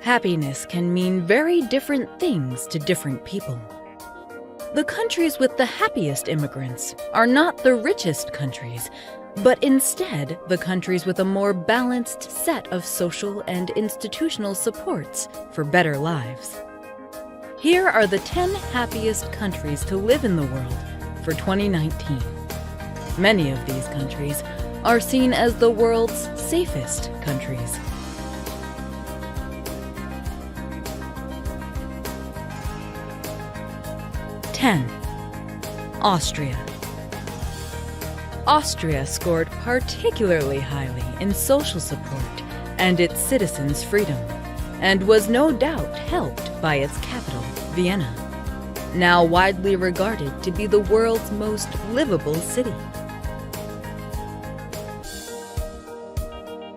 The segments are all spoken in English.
Happiness can mean very different things to different people. The countries with the happiest immigrants are not the richest countries, but instead the countries with a more balanced set of social and institutional supports for better lives. Here are the 10 happiest countries to live in the world for 2019. Many of these countries are seen as the world's safest countries. Austria. Austria scored particularly highly in social support and its citizens' freedom, and was no doubt helped by its capital, Vienna, now widely regarded to be the world's most livable city.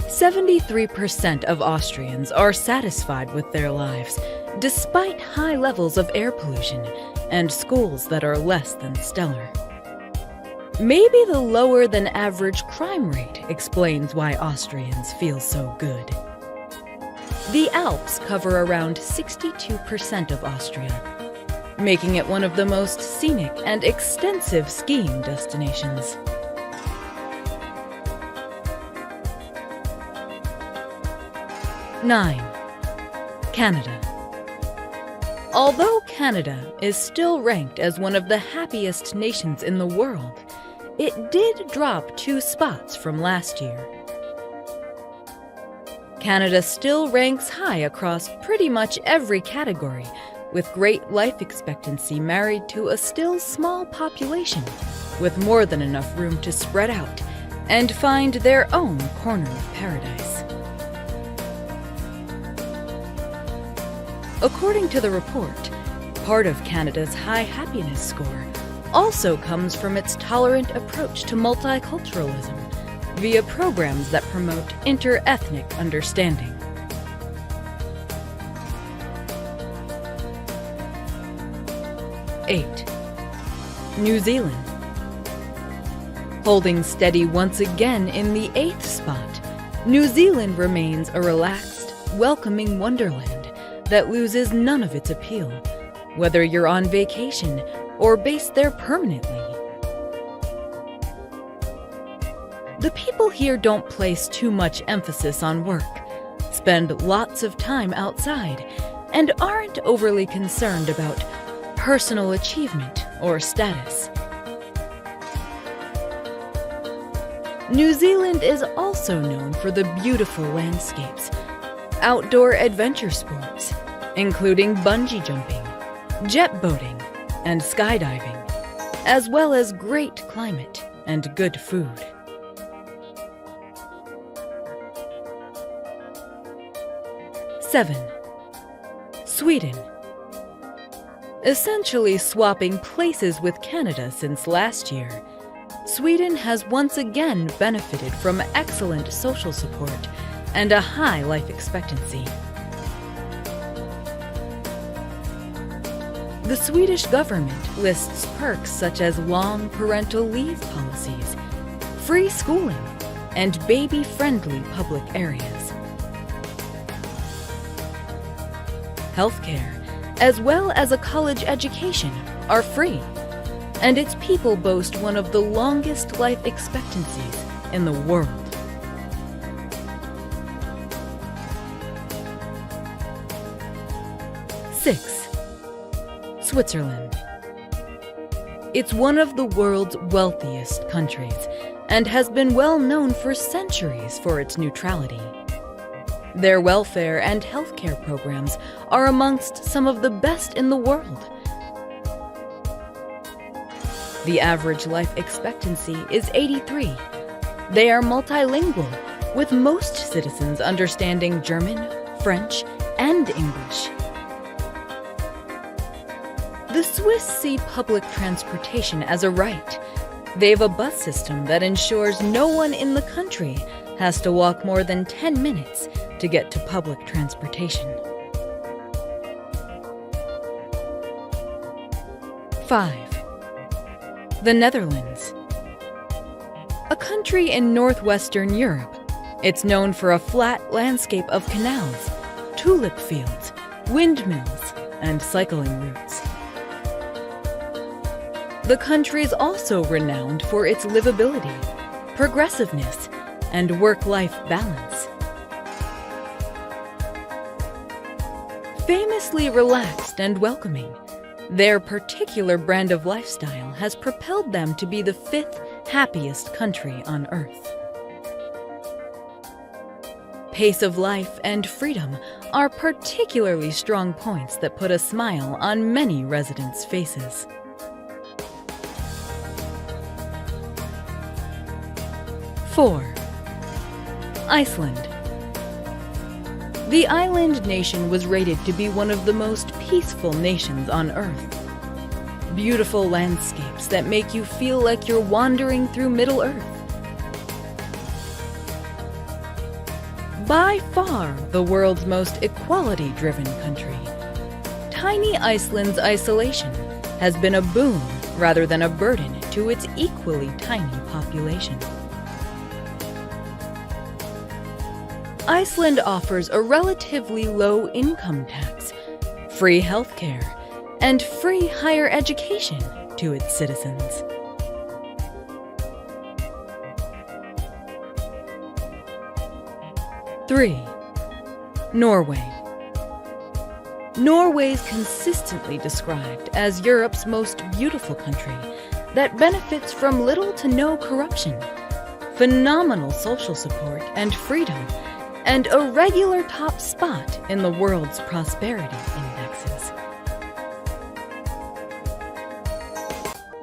73% of Austrians are satisfied with their lives, despite high levels of air pollution and schools that are less than stellar. Maybe the lower than average crime rate explains why Austrians feel so good. The Alps cover around 62% of Austria, making it one of the most scenic and extensive skiing destinations. 9. Canada. Although Canada is still ranked as one of the happiest nations in the world, it did drop 2 spots from last year. Canada still ranks high across pretty much every category, with great life expectancy married to a still small population, with more than enough room to spread out and find their own corner of paradise. According to the report, part of Canada's high happiness score also comes from its tolerant approach to multiculturalism via programs that promote inter-ethnic understanding. 8. New Zealand. Holding steady once again in the 8th spot, New Zealand remains a relaxed, welcoming wonderland that loses none of its appeal, whether you're on vacation or based there permanently. The people here don't place too much emphasis on work, spend lots of time outside, and aren't overly concerned about personal achievement or status. New Zealand is also known for the beautiful landscapes, outdoor adventure sports, including bungee jumping, jet boating, and skydiving, as well as great climate and good food. 7. Sweden. Essentially swapping places with Canada since last year, Sweden has once again benefited from excellent social support and a high life expectancy. The Swedish government lists perks such as long parental leave policies, free schooling, and baby-friendly public areas. Healthcare, as well as a college education, are free, and its people boast one of the longest life expectancies in the world. 6. Switzerland. It's one of the world's wealthiest countries and has been well known for centuries for its neutrality. Their welfare and healthcare programs are amongst some of the best in the world. The average life expectancy is 83. They are multilingual, with most citizens understanding German, French, and English. The Swiss see public transportation as a right. They have a bus system that ensures no one in the country has to walk more than 10 minutes to get to public transportation. 5. The Netherlands. A country in northwestern Europe, it's known for a flat landscape of canals, tulip fields, windmills, and cycling routes. The country is also renowned for its livability, progressiveness, and work-life balance. Famously relaxed and welcoming, their particular brand of lifestyle has propelled them to be the 5th happiest country on Earth. Pace of life and freedom are particularly strong points that put a smile on many residents' faces. Four, Iceland. The island nation was rated to be one of the most peaceful nations on Earth. Beautiful landscapes that make you feel like you're wandering through Middle-earth. By far the world's most equality-driven country, tiny Iceland's isolation has been a boon rather than a burden to its equally tiny population. Iceland offers a relatively low income tax, free healthcare, and free higher education to its citizens. Three, Norway. Norway is consistently described as Europe's most beautiful country that benefits from little to no corruption, phenomenal social support and freedom, and a regular top spot in the world's prosperity indexes.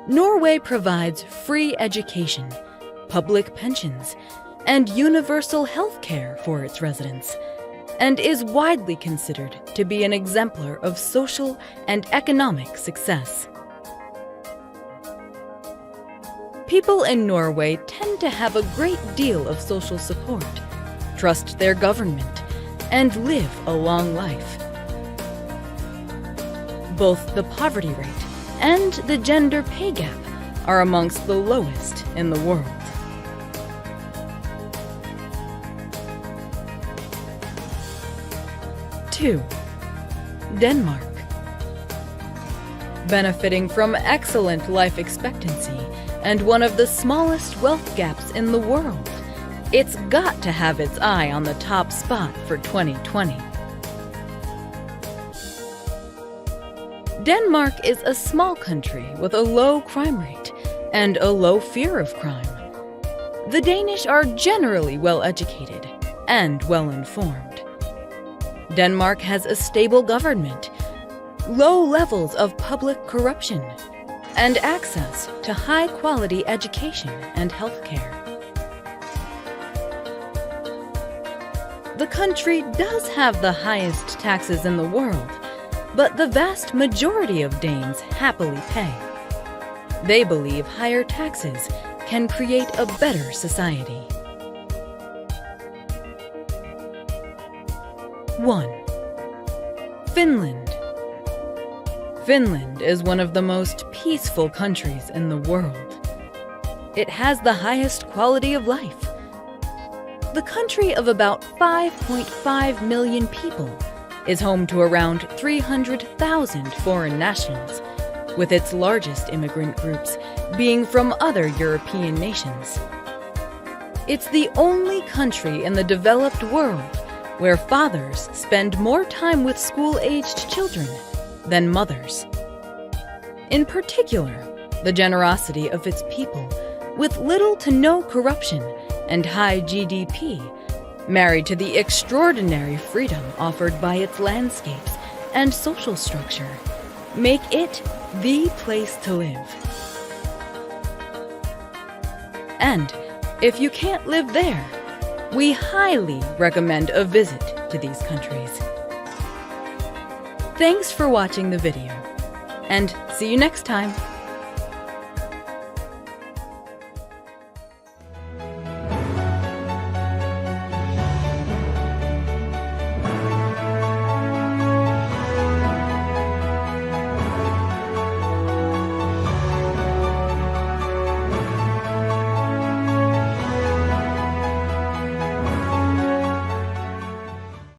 Norway provides free education, public pensions, and universal health care for its residents, and is widely considered to be an exemplar of social and economic success. People in Norway tend to have a great deal of social support, trust their government, and live a long life. Both the poverty rate and the gender pay gap are amongst the lowest in the world. Two, Denmark. Benefiting from excellent life expectancy and one of the smallest wealth gaps in the world, it's got to have its eye on the top spot for 2020. Denmark is a small country with a low crime rate and a low fear of crime. The Danish are generally well-educated and well-informed. Denmark has a stable government, low levels of public corruption, and access to high-quality education and healthcare. The country does have the highest taxes in the world, but the vast majority of Danes happily pay. They believe higher taxes can create a better society. 1. Finland. Finland is one of the most peaceful countries in the world. It has the highest quality of life. The country of about 5.5 million people is home to around 300,000 foreign nationals, with its largest immigrant groups being from other European nations. It's the only country in the developed world where fathers spend more time with school-aged children than mothers. In particular, the generosity of its people, with little to no corruption and high GDP, married to the extraordinary freedom offered by its landscapes and social structure, make it the place to live. And if you can't live there, we highly recommend a visit to these countries. Thanks for watching the video, and see you next time.